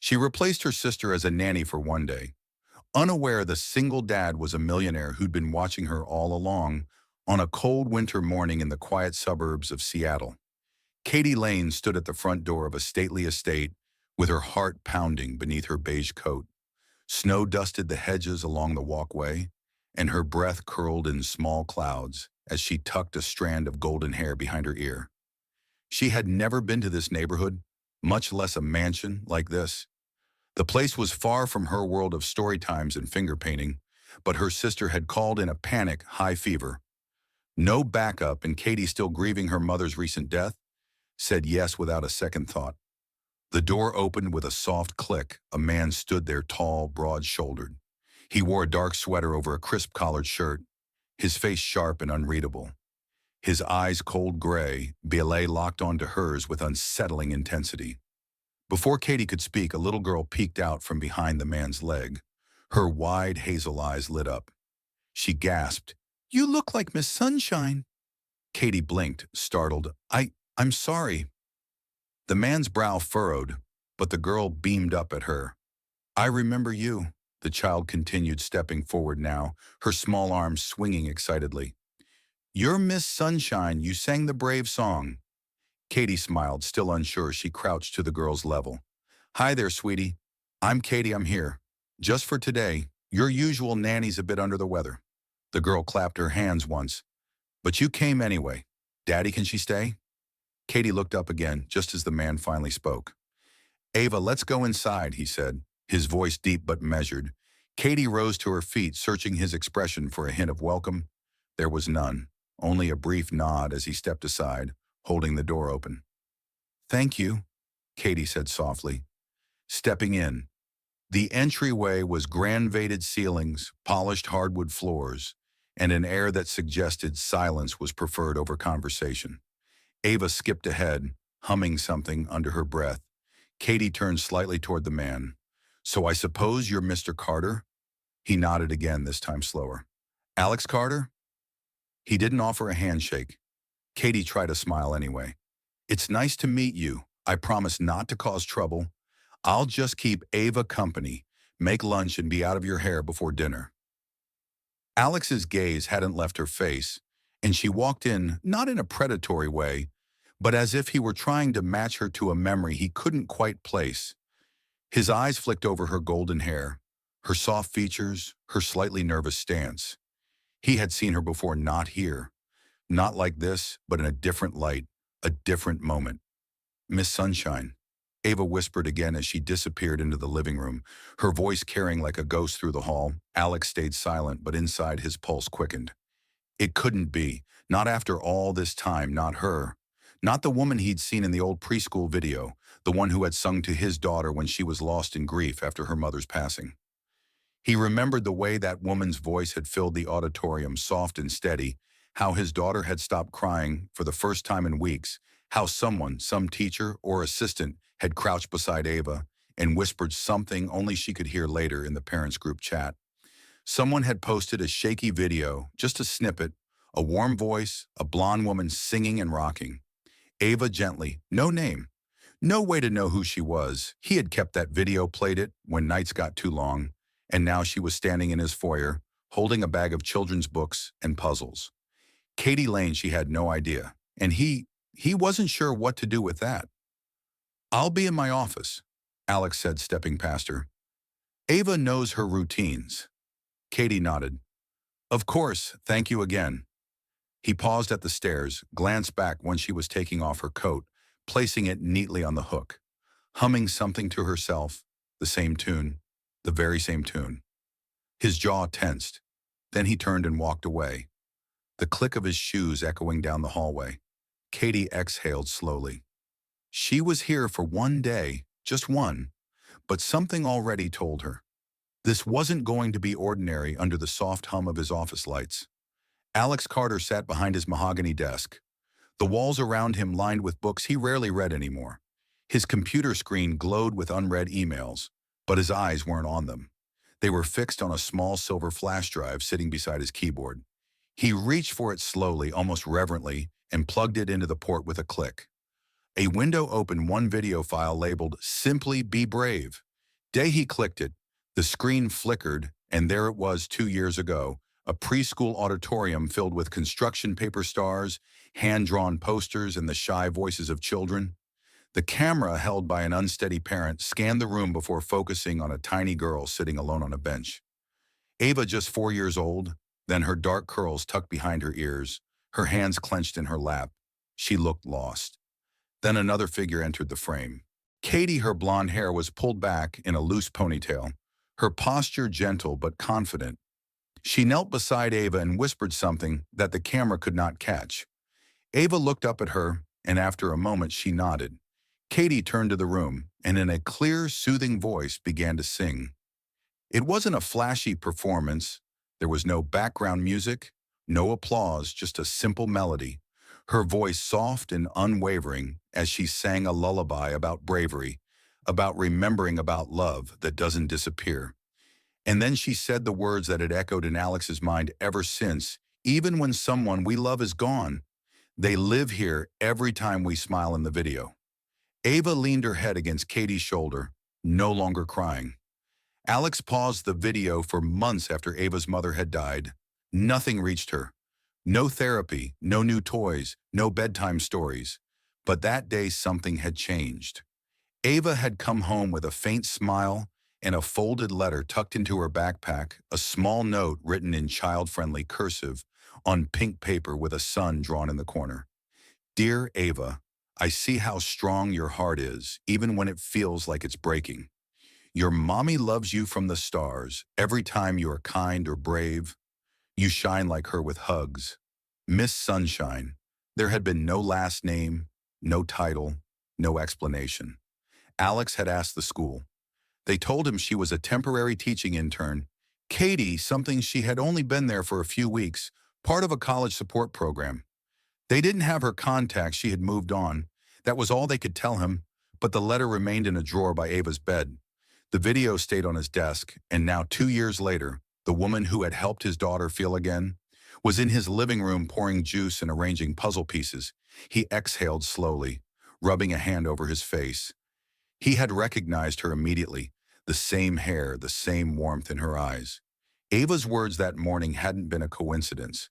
She replaced her sister as a nanny for one day, unaware the single dad was a millionaire who'd been watching her all along on a cold winter morning in the quiet suburbs of Seattle. Katie Lane stood at the front door of a stately estate with her heart pounding beneath her beige coat. Snow dusted the hedges along the walkway, and her breath curled in small clouds as she tucked a strand of golden hair behind her ear. She had never been to this neighborhood, much less a mansion like this. The place was far from her world of story times and finger painting, but her sister had called in a panic, high fever. No backup, and Katie, still grieving her mother's recent death, said yes without a second thought. The door opened with a soft click. A man stood there, tall, broad-shouldered. He wore a dark sweater over a crisp collared shirt, his face sharp and unreadable. His eyes cold gray, ballet locked onto hers with unsettling intensity. Before Katie could speak, a little girl peeked out from behind the man's leg. Her wide hazel eyes lit up. She gasped, "You look like Miss Sunshine." Katie blinked, startled. I'm sorry." The man's brow furrowed, but the girl beamed up at her. "I remember you," the child continued, stepping forward now, her small arms swinging excitedly. "You're Miss Sunshine. You sang the brave song." Katie smiled, still unsure. She crouched to the girl's level. "Hi there, sweetie. I'm Katie. I'm here. Just for today. Your usual nanny's a bit under the weather." The girl clapped her hands once. "But you came anyway. Daddy, can she stay?" Katie looked up again, just as the man finally spoke. "Ava, let's go inside," he said, his voice deep but measured. Katie rose to her feet, searching his expression for a hint of welcome. There was none, only a brief nod as he stepped aside, holding the door open. "Thank you," Katie said softly. Stepping in, the entryway was granivated ceilings, polished hardwood floors, and an air that suggested silence was preferred over conversation. Ava skipped ahead, humming something under her breath. Katie turned slightly toward the man. "So I suppose you're Mr. Carter?" He nodded again, this time slower. "Alex Carter?" He didn't offer a handshake. Katie tried to smile anyway. "It's nice to meet you. I promise not to cause trouble. I'll just keep Ava company, make lunch, and be out of your hair before dinner." Alex's gaze hadn't left her face, and she walked in, not in a predatory way, but as if he were trying to match her to a memory he couldn't quite place. His eyes flicked over her golden hair, her soft features, her slightly nervous stance. He had seen her before, not here. Not like this, but in a different light, a different moment. "Miss Sunshine," Ava whispered again as she disappeared into the living room, her voice carrying like a ghost through the hall. Alex stayed silent, but inside his pulse quickened. It couldn't be. Not after all this time, not her. Not the woman he'd seen in the old preschool video, the one who had sung to his daughter when she was lost in grief after her mother's passing. He remembered the way that woman's voice had filled the auditorium, soft and steady, how his daughter had stopped crying for the first time in weeks, how someone, some teacher or assistant, had crouched beside Ava and whispered something only she could hear later in the parents' group chat. Someone had posted a shaky video, just a snippet, a warm voice, a blonde woman singing and rocking. Ava gently, no name. No way to know who she was. He had kept that video, played it when nights got too long, and now she was standing in his foyer, holding a bag of children's books and puzzles. Katie Lane, she had no idea, and he wasn't sure what to do with that. "I'll be in my office," Alex said, stepping past her. "Ava knows her routines." Katie nodded. "Of course, thank you again." He paused at the stairs, glanced back when she was taking off her coat, placing it neatly on the hook, humming something to herself, the same tune, the very same tune. His jaw tensed. Then he turned and walked away, the click of his shoes echoing down the hallway. Katie exhaled slowly. She was here for one day, just one, but something already told her. This wasn't going to be ordinary under the soft hum of his office lights. Alex Carter sat behind his mahogany desk, the walls around him lined with books he rarely read anymore. His computer screen glowed with unread emails, but his eyes weren't on them. They were fixed on a small silver flash drive sitting beside his keyboard. He reached for it slowly, almost reverently, and plugged it into the port with a click. A window opened, one video file labeled "Simply Be Brave." Day he clicked it, the screen flickered, and there it was 2 years ago, a preschool auditorium filled with construction paper stars, hand-drawn posters, and the shy voices of children. The camera, held by an unsteady parent, scanned the room before focusing on a tiny girl sitting alone on a bench. Ava, just 4 years old, then her dark curls tucked behind her ears, her hands clenched in her lap. She looked lost. Then another figure entered the frame. Katie, her blonde hair was pulled back in a loose ponytail, her posture gentle but confident. She knelt beside Ava and whispered something that the camera could not catch. Ava looked up at her, and after a moment she nodded. Katie turned to the room, and in a clear, soothing voice began to sing. It wasn't a flashy performance. There was no background music, no applause, just a simple melody. Her voice soft and unwavering as she sang a lullaby about bravery, about remembering, about love that doesn't disappear. And then she said the words that had echoed in Alex's mind ever since, even when someone we love is gone. They live here every time we smile in the video. Ava leaned her head against Katie's shoulder, no longer crying. Alex paused the video for months after Ava's mother had died. Nothing reached her. No therapy, no new toys, no bedtime stories. But that day something had changed. Ava had come home with a faint smile and a folded letter tucked into her backpack, a small note written in child-friendly cursive on pink paper with a sun drawn in the corner. Dear Ava, I see how strong your heart is, even when it feels like it's breaking. Your mommy loves you from the stars. Every time you are kind or brave, you shine like her with hugs. Miss Sunshine. There had been no last name, no title, no explanation. Alex had asked the school. They told him she was a temporary teaching intern. Katie, something she had only been there for a few weeks, part of a college support program. They didn't have her contact, she had moved on. That was all they could tell him, but the letter remained in a drawer by Ava's bed. The video stayed on his desk, and now 2 years later, the woman who had helped his daughter feel again was in his living room pouring juice and arranging puzzle pieces. He exhaled slowly, rubbing a hand over his face. He had recognized her immediately, the same hair, the same warmth in her eyes. Ava's words that morning hadn't been a coincidence.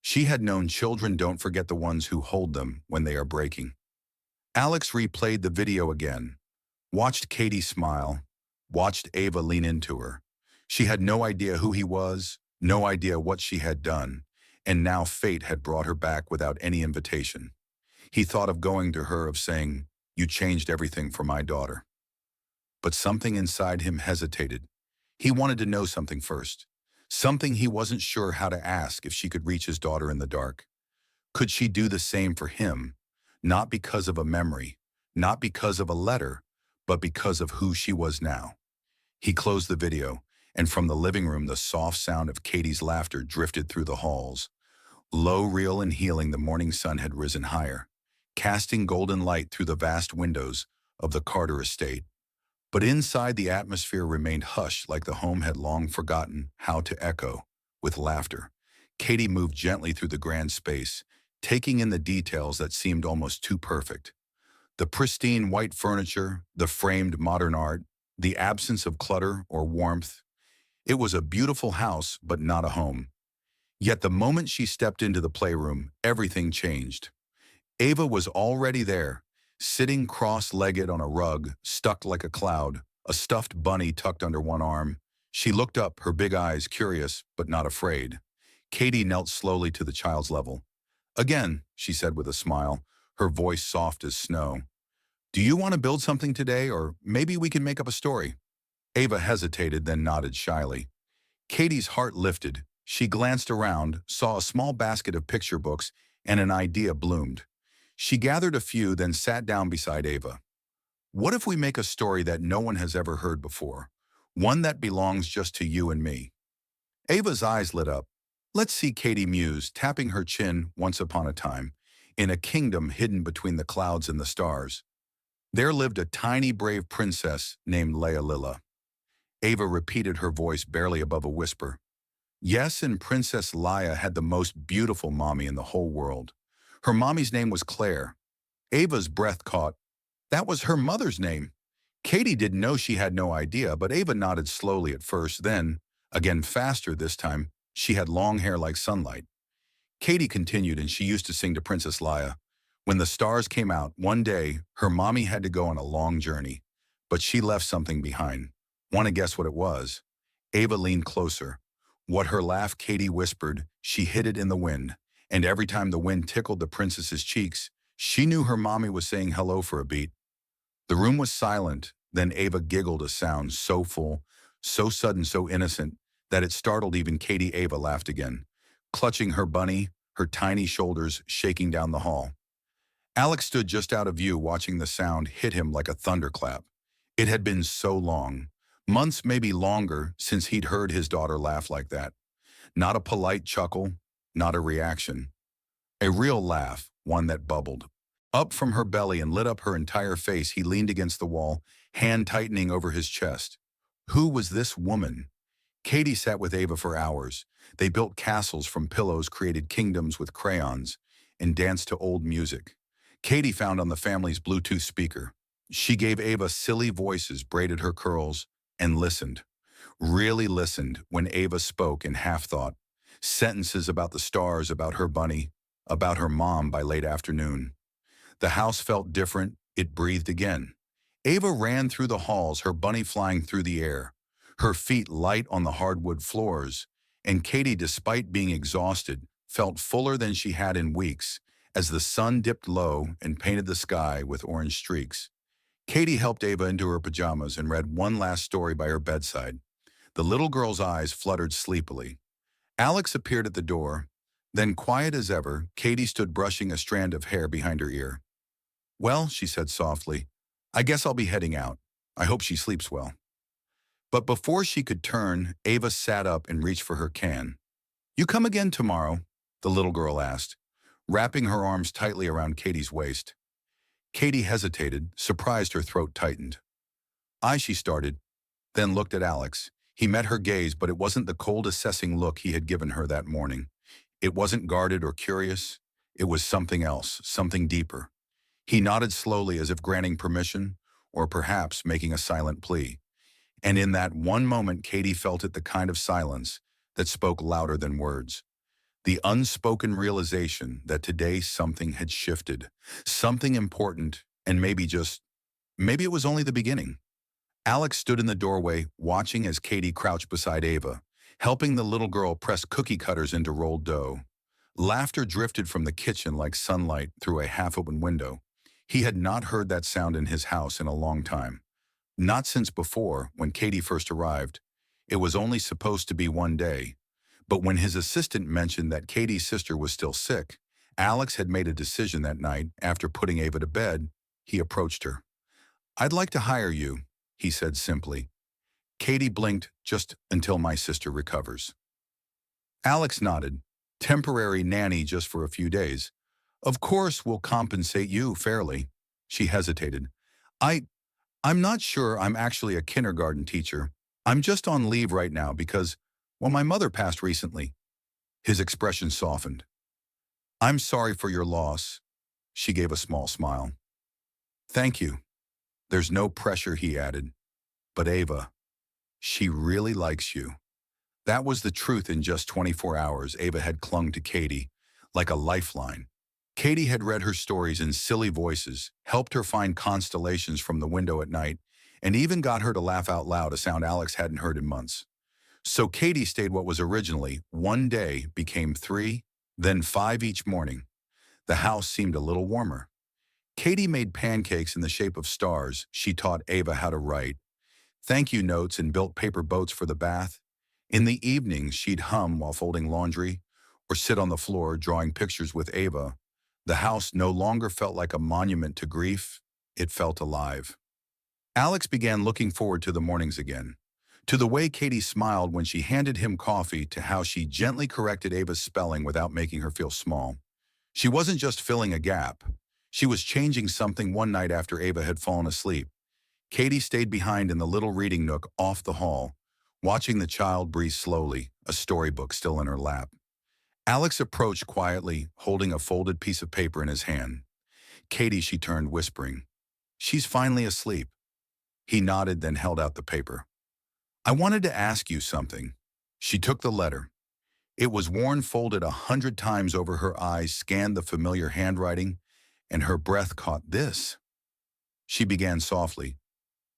She had known children don't forget the ones who hold them when they are breaking. Alex replayed the video again, watched Katie smile, watched Ava lean into her. She had no idea who he was, no idea what she had done, and now fate had brought her back without any invitation. He thought of going to her, of saying, "You changed everything for my daughter." But something inside him hesitated. He wanted to know something first. Something he wasn't sure how to ask if she could reach his daughter in the dark. Could she do the same for him? Not because of a memory, not because of a letter, but because of who she was now. He closed the video, and from the living room the soft sound of Katie's laughter drifted through the halls. Low, real, and healing, the morning sun had risen higher, casting golden light through the vast windows of the Carter estate. But inside, the atmosphere remained hushed, like the home had long forgotten how to echo with laughter. Katie moved gently through the grand space, taking in the details that seemed almost too perfect. The pristine white furniture, the framed modern art, the absence of clutter or warmth. It was a beautiful house, but not a home. Yet the moment she stepped into the playroom, everything changed. Ava was already there, sitting cross-legged on a rug, stuck like a cloud, a stuffed bunny tucked under one arm. She looked up, her big eyes curious but not afraid. Katie knelt slowly to the child's level. "Again," she said with a smile, her voice soft as snow. "Do you want to build something today, or maybe we can make up a story?" Ava hesitated, then nodded shyly. Katie's heart lifted. She glanced around, saw a small basket of picture books, and an idea bloomed. She gathered a few, then sat down beside Ava. "What if we make a story that no one has ever heard before? One that belongs just to you and me?" Ava's eyes lit up. "Let's see," Katie mused, tapping her chin. "Once upon a time, in a kingdom hidden between the clouds and the stars, there lived a tiny brave princess named Leia." Ava repeated, her voice barely above a whisper. "Yes, and Princess Leia had the most beautiful mommy in the whole world. Her mommy's name was Claire." Ava's breath caught. That was her mother's name. Katie didn't know she had no idea, but Ava nodded slowly at first, then, again faster this time. She had long hair like sunlight. Katie continued, and she used to sing to Princess Leia. When the stars came out, one day, her mommy had to go on a long journey, but she left something behind. Want to guess what it was? Ava leaned closer. What her laugh, Katie whispered, she hid it in the wind, and every time the wind tickled the princess's cheeks, she knew her mommy was saying hello for a beat. The room was silent, then Ava giggled, a sound so full, so sudden, so innocent, that it startled even Katie. Ava laughed again, clutching her bunny, her tiny shoulders shaking down the hall. Alex stood just out of view, watching the sound hit him like a thunderclap. It had been so long, months maybe longer, since he'd heard his daughter laugh like that. Not a polite chuckle, not a reaction. A real laugh, one that bubbled up from her belly and lit up her entire face. He leaned against the wall, hand tightening over his chest. Who was this woman? Katie sat with Ava for hours. They built castles from pillows, created kingdoms with crayons, and danced to old music. Katie found on the family's Bluetooth speaker. She gave Ava silly voices, braided her curls, and listened. Really listened when Ava spoke in half-thought. Sentences about the stars, about her bunny, about her mom by late afternoon. The house felt different. It breathed again. Ava ran through the halls, her bunny flying through the air, her feet light on the hardwood floors, and Katie, despite being exhausted, felt fuller than she had in weeks as the sun dipped low and painted the sky with orange streaks. Katie helped Ava into her pajamas and read one last story by her bedside. The little girl's eyes fluttered sleepily. Alex appeared at the door. Then, quiet as ever, Katie stood brushing a strand of hair behind her ear. "Well," she said softly, "I guess I'll be heading out. I hope she sleeps well." But before she could turn, Ava sat up and reached for her can. "You come again tomorrow?" the little girl asked, wrapping her arms tightly around Katie's waist. Katie hesitated, surprised. Her throat tightened. She started, then looked at Alex. He met her gaze, but it wasn't the cold, assessing look he had given her that morning. It wasn't guarded or curious. It was something else, something deeper. He nodded slowly, as if granting permission, or perhaps making a silent plea. And in that one moment, Katie felt it, the kind of silence that spoke louder than words. The unspoken realization that today something had shifted, something important, and maybe it was only the beginning. Alex stood in the doorway, watching as Katie crouched beside Ava, helping the little girl press cookie cutters into rolled dough. Laughter drifted from the kitchen like sunlight through a half-open window. He had not heard that sound in his house in a long time. Not since before, when Katie first arrived. It was only supposed to be one day. But when his assistant mentioned that Katie's sister was still sick, Alex had made a decision that night. After putting Ava to bed, he approached her. "I'd like to hire you," he said simply. Katie blinked. "Just until my sister recovers." Alex nodded. "Temporary nanny just for a few days. Of course we'll compensate you fairly." She hesitated. I, I'm not sure I'm actually a kindergarten teacher. I'm just on leave right now because, well, my mother passed recently." His expression softened. "I'm sorry for your loss." She gave a small smile. "Thank you. There's no pressure," he added. "But Ava, she really likes you." That was the truth. In just 24 hours, Ava had clung to Katie like a lifeline. Katie had read her stories in silly voices, helped her find constellations from the window at night, and even got her to laugh out loud, a sound Alex hadn't heard in months. So Katie stayed. What was originally one day became 3, then 5 each morning. The house seemed a little warmer. Katie made pancakes in the shape of stars. She taught Ava how to write thank you notes and built paper boats for the bath. In the evenings, she'd hum while folding laundry or sit on the floor drawing pictures with Ava. The house no longer felt like a monument to grief. It felt alive. Alex began looking forward to the mornings again, to the way Katie smiled when she handed him coffee, to how she gently corrected Ava's spelling without making her feel small. She wasn't just filling a gap. She was changing something. One night after Ava had fallen asleep, Katie stayed behind in the little reading nook off the hall, watching the child breathe slowly, a storybook still in her lap. Alex approached quietly, holding a folded piece of paper in his hand. "Katie," she turned, whispering. "She's finally asleep." He nodded, then held out the paper. I wanted to ask you something. She took the letter. It was worn, folded 100 times over her eyes, scanned the familiar handwriting, and her breath caught this. She began softly.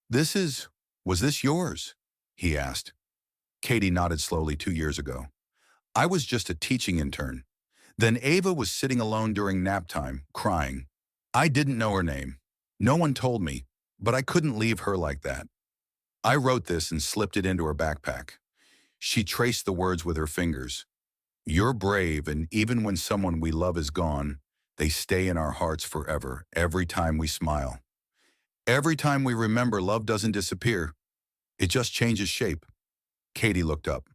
This is, was this yours? He asked. Katie nodded slowly. 2 years ago. I was just a teaching intern. Then Ava was sitting alone during nap time, crying. I didn't know her name. No one told me, but I couldn't leave her like that. I wrote this and slipped it into her backpack. She traced the words with her fingers. You're brave, and even when someone we love is gone, they stay in our hearts forever, every time we smile. Every time we remember, love doesn't disappear. It just changes shape. Katie looked up.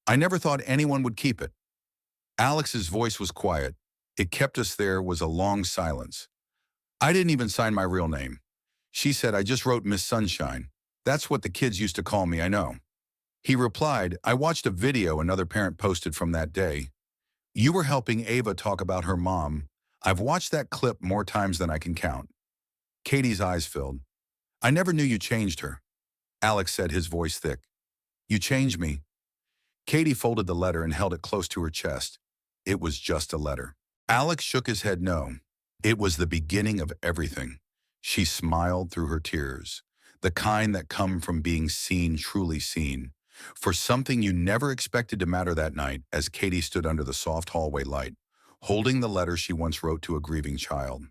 I never thought anyone would keep it. Alex's voice was quiet. It kept us. There was a long silence. I didn't even sign my real name. She said, I just wrote Miss Sunshine. That's what the kids used to call me, I know. He replied, I watched a video another parent posted from that day. You were helping Ava talk about her mom. I've watched that clip more times than I can count. Katie's eyes filled. I never knew you changed her. Alex said, his voice thick. You changed me. Katie folded the letter and held it close to her chest. It was just a letter. Alex shook his head no. It was the beginning of everything. She smiled through her tears, the kind that come from being seen, truly seen. For something you never expected to matter that night, as Katie stood under the soft hallway light, holding the letter she once wrote to a grieving child.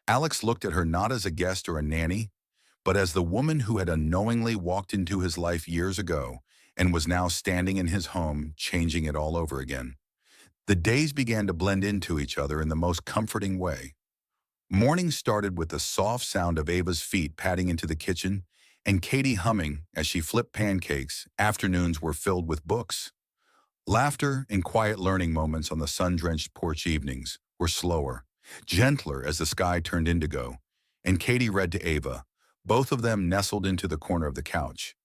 Alex looked at her not as a guest or a nanny, but as the woman who had unknowingly walked into his life years ago and was now standing in his home, changing it all over again. The days began to blend into each other in the most comforting way. Morning started with the soft sound of Ava's feet padding into the kitchen and Katie humming as she flipped pancakes. Afternoons were filled with books. Laughter and quiet learning moments on the sun-drenched porch evenings were slower, gentler as the sky turned indigo, and Katie read to Ava, both of them nestled into the corner of the couch.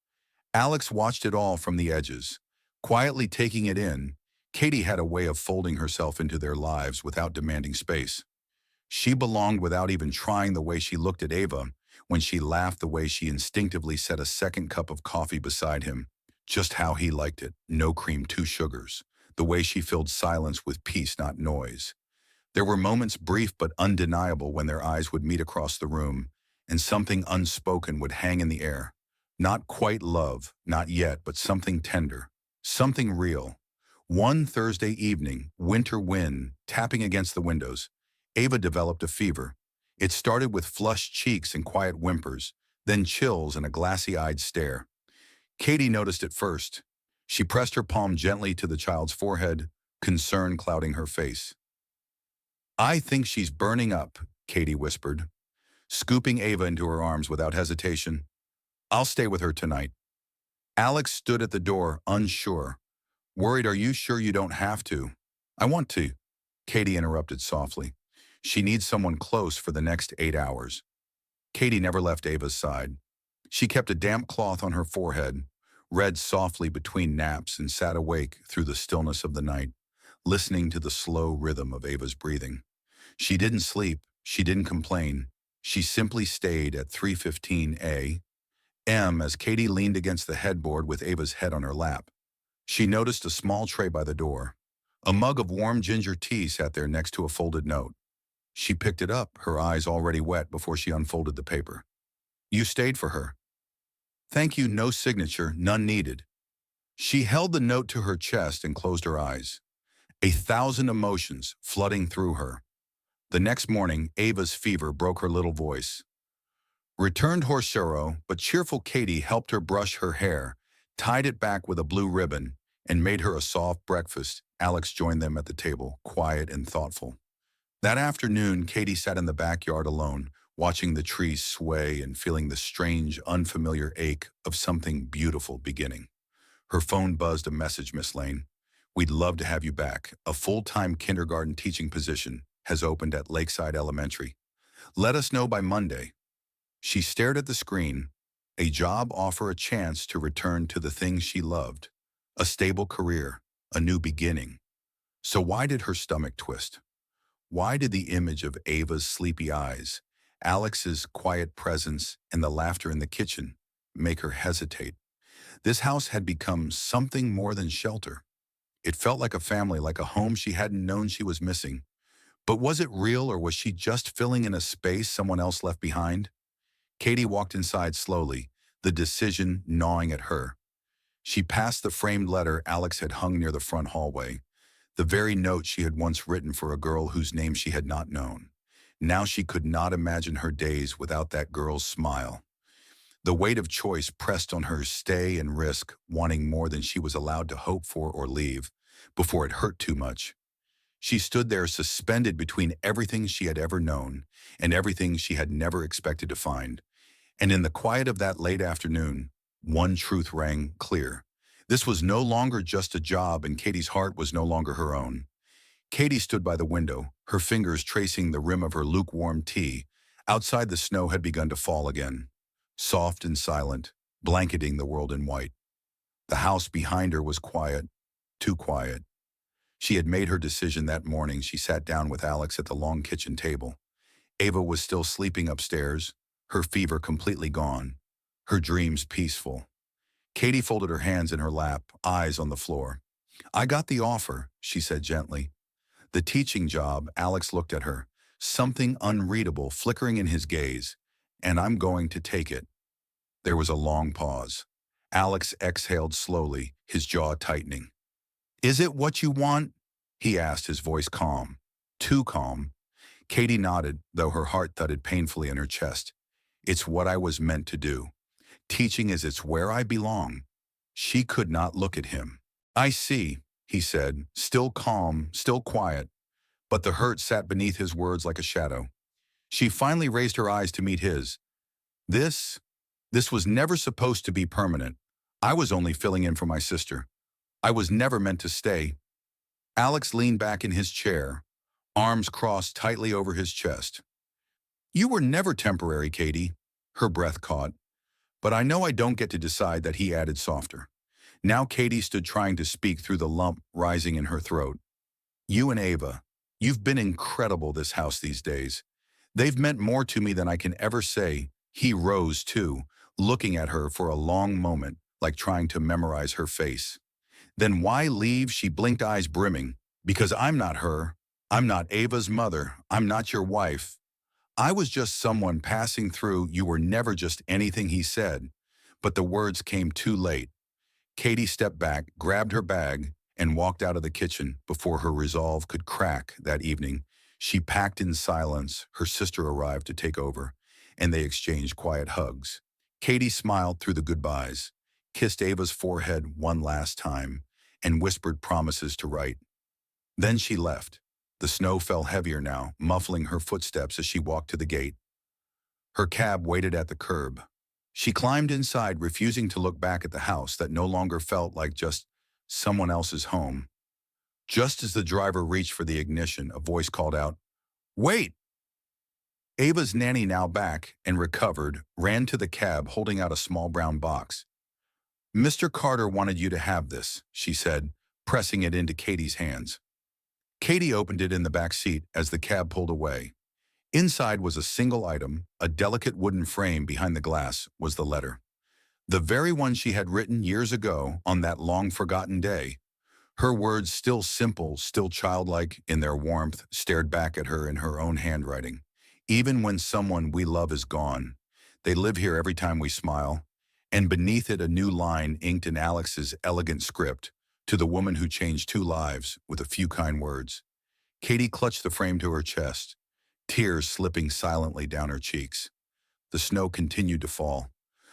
Alex watched it all from the edges, quietly taking it in. Katie had a way of folding herself into their lives without demanding space. She belonged without even trying, the way she looked at Ava, when she laughed, the way she instinctively set a second cup of coffee beside him, just how he liked it, no cream, 2 sugars, the way she filled silence with peace, not noise. There were moments, brief but undeniable, when their eyes would meet across the room, and something unspoken would hang in the air. Not quite love, not yet, but something tender, something real. One Thursday evening, winter wind tapping against the windows, Ava developed a fever. It started with flushed cheeks and quiet whimpers, then chills and a glassy-eyed stare. Katie noticed it first. She pressed her palm gently to the child's forehead, concern clouding her face. I think she's burning up, Katie whispered, scooping Ava into her arms without hesitation. I'll stay with her tonight. Alex stood at the door, unsure. Worried, are you sure you don't have to? I want to, Katie interrupted softly. She needs someone close for the next 8 hours. Katie never left Ava's side. She kept a damp cloth on her forehead, read softly between naps, and sat awake through the stillness of the night, listening to the slow rhythm of Ava's breathing. She didn't sleep. She didn't complain. She simply stayed at 3:15 a.m. as Katie leaned against the headboard with Ava's head on her lap. She noticed a small tray by the door. A mug of warm ginger tea sat there next to a folded note. She picked it up, her eyes already wet before she unfolded the paper. You stayed for her. Thank you, no signature, none needed. She held the note to her chest and closed her eyes, 1,000 emotions flooding through her. The next morning, Ava's fever broke her little voice. Returned horseshoe, but cheerful Katie helped her brush her hair, tied it back with a blue ribbon, and made her a soft breakfast. Alex joined them at the table, quiet and thoughtful. That afternoon, Katie sat in the backyard alone, watching the trees sway and feeling the strange, unfamiliar ache of something beautiful beginning. Her phone buzzed a message, Miss Lane. We'd love to have you back. A full-time kindergarten teaching position has opened at Lakeside Elementary. Let us know by Monday. She stared at the screen. A job offer, a chance to return to the things she loved. A stable career, a new beginning. So why did her stomach twist? Why did the image of Ava's sleepy eyes, Alex's quiet presence, and the laughter in the kitchen make her hesitate. This house had become something more than shelter. It felt like a family, like a home she hadn't known she was missing. But was it real, or was she just filling in a space someone else left behind? Katie walked inside slowly, the decision gnawing at her. She passed the framed letter Alex had hung near the front hallway, the very note she had once written for a girl whose name she had not known. Now she could not imagine her days without that girl's smile. The weight of choice pressed on her stay and risk, wanting more than she was allowed to hope for or leave, before it hurt too much. She stood there suspended between everything she had ever known and everything she had never expected to find. And in the quiet of that late afternoon, one truth rang clear. This was no longer just a job, and Katie's heart was no longer her own. Katie stood by the window, her fingers tracing the rim of her lukewarm tea. Outside, the snow had begun to fall again, soft and silent, blanketing the world in white. The house behind her was quiet, too quiet. She had made her decision that morning. She sat down with Alex at the long kitchen table. Ava was still sleeping upstairs, her fever completely gone, her dreams peaceful. Katie folded her hands in her lap, eyes on the floor. "I got the offer," she said gently. "The teaching job." Alex looked at her, something unreadable flickering in his gaze. "And I'm going to take it." There was a long pause. Alex exhaled slowly, his jaw tightening. "Is it what you want?" he asked, his voice calm. Too calm. Katie nodded, though her heart thudded painfully in her chest. "It's what I was meant to do. Teaching it's where I belong." She could not look at him. "I see," he said, still calm, still quiet, but the hurt sat beneath his words like a shadow. She finally raised her eyes to meet his. This, this was never supposed to be permanent. I was only filling in for my sister. I was never meant to stay." Alex leaned back in his chair, arms crossed tightly over his chest. "You were never temporary, Katie." Her breath caught. "But I know I don't get to decide that," he added softer. Now Katie stood trying to speak through the lump rising in her throat. "You and Ava, you've been incredible this house these days. They've meant more to me than I can ever say." He rose too, looking at her for a long moment, like trying to memorize her face. "Then why leave?" She blinked, eyes brimming. "Because I'm not her. I'm not Ava's mother. I'm not your wife. I was just someone passing through." "You were never just anything," he said. But the words came too late. Katie stepped back, grabbed her bag, and walked out of the kitchen before her resolve could crack that evening. She packed in silence. Her sister arrived to take over, and they exchanged quiet hugs. Katie smiled through the goodbyes, kissed Ava's forehead one last time, and whispered promises to write. Then she left. The snow fell heavier now, muffling her footsteps as she walked to the gate. Her cab waited at the curb. She climbed inside, refusing to look back at the house that no longer felt like just someone else's home. Just as the driver reached for the ignition, a voice called out, "Wait!" Ava's nanny, now back and recovered, ran to the cab holding out a small brown box. "Mr. Carter wanted you to have this," she said, pressing it into Katie's hands. Katie opened it in the back seat as the cab pulled away. Inside was a single item. A delicate wooden frame behind the glass was the letter. The very one she had written years ago on that long-forgotten day. Her words, still simple, still childlike in their warmth, stared back at her in her own handwriting. "Even when someone we love is gone, they live here every time we smile." And beneath it, a new line inked in Alex's elegant script, "To the woman who changed two lives with a few kind words." Katie clutched the frame to her chest, tears slipping silently down her cheeks. The snow continued to fall,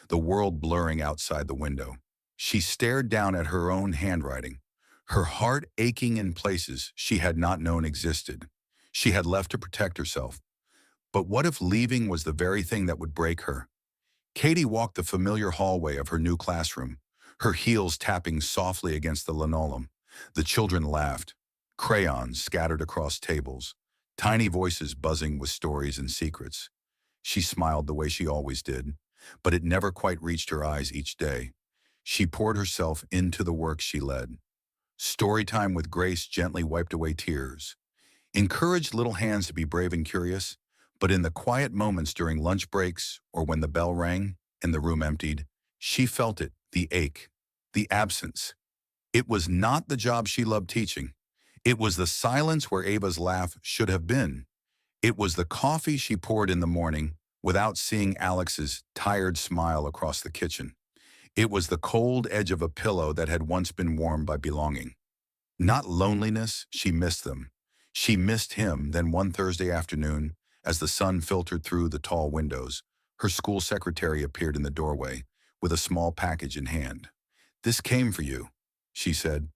the world blurring outside the window. She stared down at her own handwriting, her heart aching in places she had not known existed. She had left to protect herself. But what if leaving was the very thing that would break her? Katie walked the familiar hallway of her new classroom, her heels tapping softly against the linoleum. The children laughed, crayons scattered across tables, tiny voices buzzing with stories and secrets. She smiled the way she always did, but it never quite reached her eyes each day. She poured herself into the work she led. Story time with Grace gently wiped away tears, encouraged little hands to be brave and curious, but in the quiet moments during lunch breaks or when the bell rang and the room emptied, She felt it, the ache, the absence. It was not the job she loved teaching. It was the silence where Ava's laugh should have been. It was the coffee she poured in the morning without seeing Alex's tired smile across the kitchen. It was the cold edge of a pillow that had once been warmed by belonging. Not loneliness, she missed them. She missed him. Then one Thursday afternoon, as the sun filtered through the tall windows, her school secretary appeared in the doorway with a small package in hand. "This came for you," she said.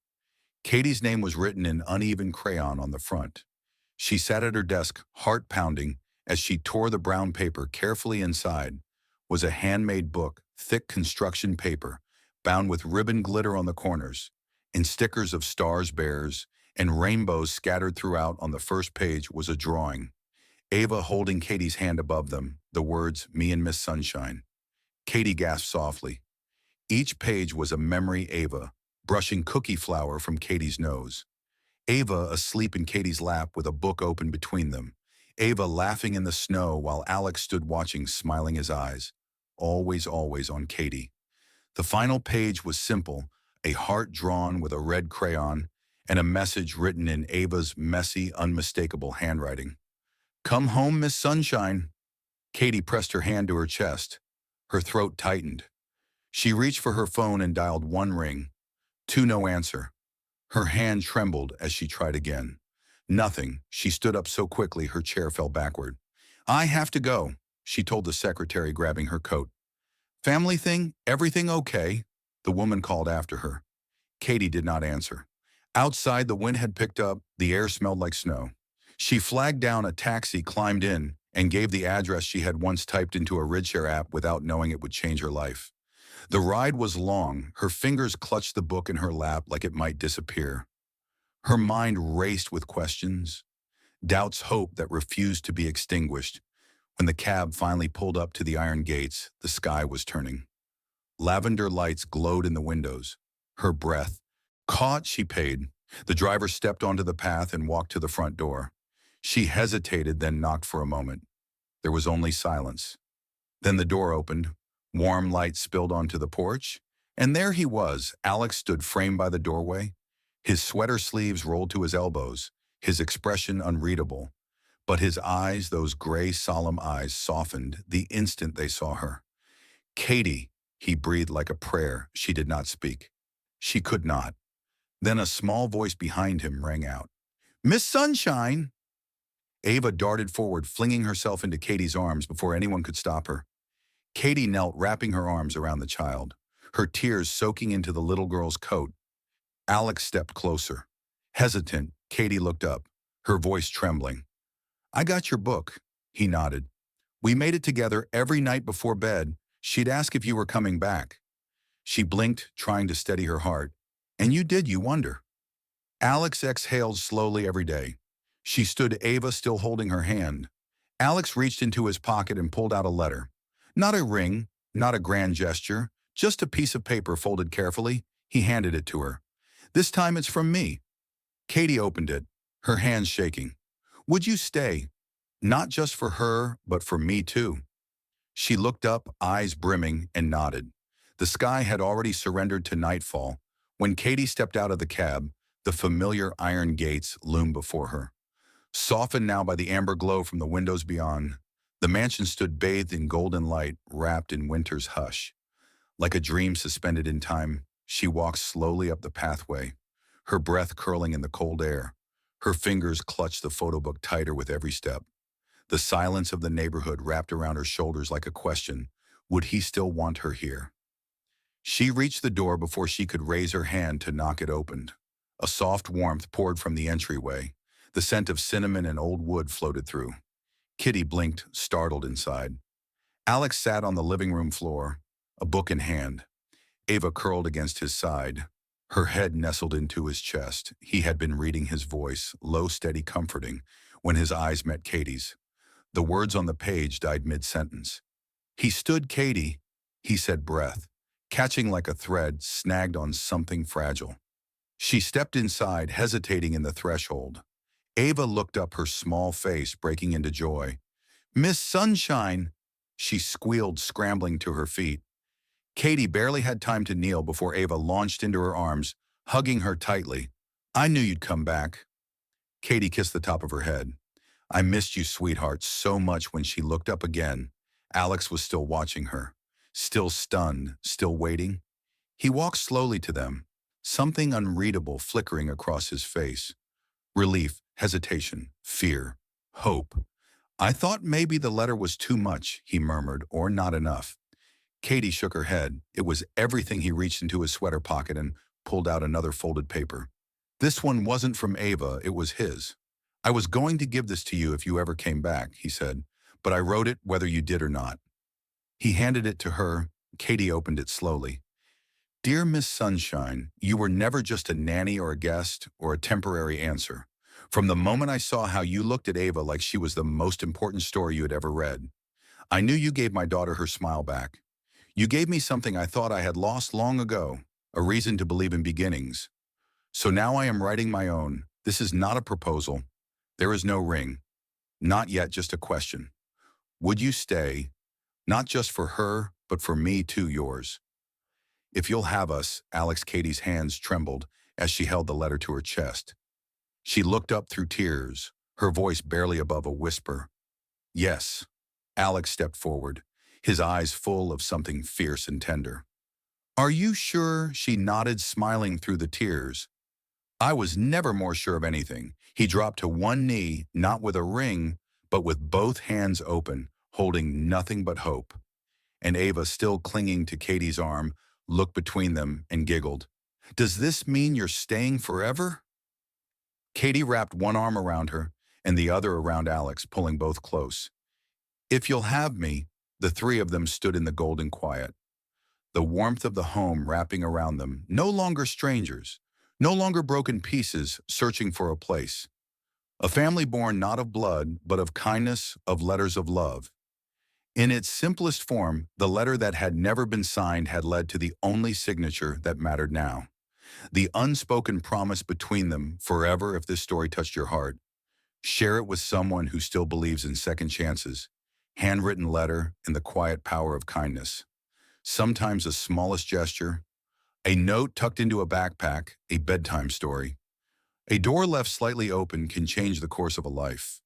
Katie's name was written in uneven crayon on the front. She sat at her desk, heart pounding, as she tore the brown paper. Carefully inside was a handmade book, thick construction paper, bound with ribbon glitter on the corners, and stickers of stars, bears, and rainbows scattered throughout. On the first page was a drawing, Ava holding Katie's hand above them, the words, "Me and Miss Sunshine." Katie gasped softly. Each page was a memory: Ava brushing cookie flour from Katie's nose, Ava asleep in Katie's lap with a book open between them, Ava laughing in the snow while Alex stood watching, smiling his eyes, always, always on Katie. The final page was simple, a heart drawn with a red crayon and a message written in Ava's messy, unmistakable handwriting. "Come home, Miss Sunshine." Katie pressed her hand to her chest. Her throat tightened. She reached for her phone and dialed one ring. Two, no answer. Her hand trembled as she tried again. Nothing. She stood up so quickly her chair fell backward. "I have to go," she told the secretary, grabbing her coat. "Family thing? Everything okay?" the woman called after her. Katie did not answer. Outside, the wind had picked up. The air smelled like snow. She flagged down a taxi, climbed in, and gave the address she had once typed into a rideshare app without knowing it would change her life. The ride was long. Her fingers clutched the book in her lap like it might disappear. Her mind raced with questions, doubts, hope that refused to be extinguished. When the cab finally pulled up to the iron gates, the sky was turning. Lavender lights glowed in the windows. Her breath caught. She paid. The driver stepped onto the path and walked to the front door. She hesitated, then knocked for a moment. There was only silence. Then the door opened. Warm light spilled onto the porch, and there he was. Alex stood framed by the doorway, his sweater sleeves rolled to his elbows, his expression unreadable. But his eyes, those gray, solemn eyes, softened the instant they saw her. "Katie," he breathed like a prayer. She did not speak. She could not. Then a small voice behind him rang out. "Miss Sunshine!" Ava darted forward, flinging herself into Katie's arms before anyone could stop her. Katie knelt, wrapping her arms around the child, her tears soaking into the little girl's coat. Alex stepped closer. Hesitant, Katie looked up, her voice trembling. "I got your book," he nodded. "We made it together every night before bed. She'd ask if you were coming back." She blinked, trying to steady her heart. "And you did, you wonder." Alex exhaled slowly every day. She stood, Ava still holding her hand. Alex reached into his pocket and pulled out a letter. Not a ring, not a grand gesture, just a piece of paper folded carefully. He handed it to her. "This time it's from me." Katie opened it, her hands shaking. "Would you stay? Not just for her, but for me too." She looked up, eyes brimming, and nodded. The sky had already surrendered to nightfall. When Katie stepped out of the cab, the familiar iron gates loomed before her. Softened now by the amber glow from the windows beyond, the mansion stood bathed in golden light, wrapped in winter's hush. Like a dream suspended in time, she walked slowly up the pathway, her breath curling in the cold air. Her fingers clutched the photo book tighter with every step. The silence of the neighborhood wrapped around her shoulders like a question. Would he still want her here? She reached the door before she could raise her hand to knock. It opened. A soft warmth poured from the entryway. The scent of cinnamon and old wood floated through. Kitty blinked, startled inside. Alex sat on the living room floor, a book in hand. Ava curled against his side, her head nestled into his chest. He had been reading, his voice, low, steady, comforting, when his eyes met Katie's. The words on the page died mid-sentence. "He stood, Katie," he said, breath, catching like a thread, snagged on something fragile. She stepped inside, hesitating in the threshold. Ava looked up, her small face breaking into joy. "Miss Sunshine!" She squealed, scrambling to her feet. Katie barely had time to kneel before Ava launched into her arms, hugging her tightly. I knew you'd come back. Katie kissed the top of her head. I missed you, sweetheart, so much. When she looked up again, Alex was still watching her, still stunned, still waiting. He walked slowly to them, something unreadable flickering across his face. Relief, hesitation, fear, hope. I thought maybe the letter was too much, he murmured, or not enough. Katie shook her head. It was everything. He reached into his sweater pocket and pulled out another folded paper. This one wasn't from Ava, it was his. I was going to give this to you if you ever came back, he said, but I wrote it whether you did or not. He handed it to her. Katie opened it slowly. Dear Miss Sunshine, you were never just a nanny or a guest or a temporary answer. From the moment I saw how you looked at Ava like she was the most important story you had ever read, I knew you gave my daughter her smile back. You gave me something I thought I had lost long ago, a reason to believe in beginnings. So now I am writing my own. This is not a proposal. There is no ring. Not yet, just a question. Would you stay, not just for her, but for me too, yours? If you'll have us, Alex. Katie's hands trembled as she held the letter to her chest. She looked up through tears, her voice barely above a whisper. Yes. Alex stepped forward, his eyes full of something fierce and tender. Are you sure? She nodded, smiling through the tears. I was never more sure of anything. He dropped to one knee, not with a ring, but with both hands open, holding nothing but hope. And Ava, still clinging to Katie's arm, looked between them and giggled. Does this mean you're staying forever? Katie wrapped one arm around her and the other around Alex, pulling both close. If you'll have me, the three of them stood in the golden quiet, the warmth of the home wrapping around them, no longer strangers, no longer broken pieces searching for a place. A family born not of blood, but of kindness, of letters of love. In its simplest form, the letter that had never been signed had led to the only signature that mattered now. The unspoken promise between them, forever. If this story touched your heart, share it with someone who still believes in second chances. Handwritten letter and the quiet power of kindness. Sometimes the smallest gesture, a note tucked into a backpack, a bedtime story. A door left slightly open can change the course of a life.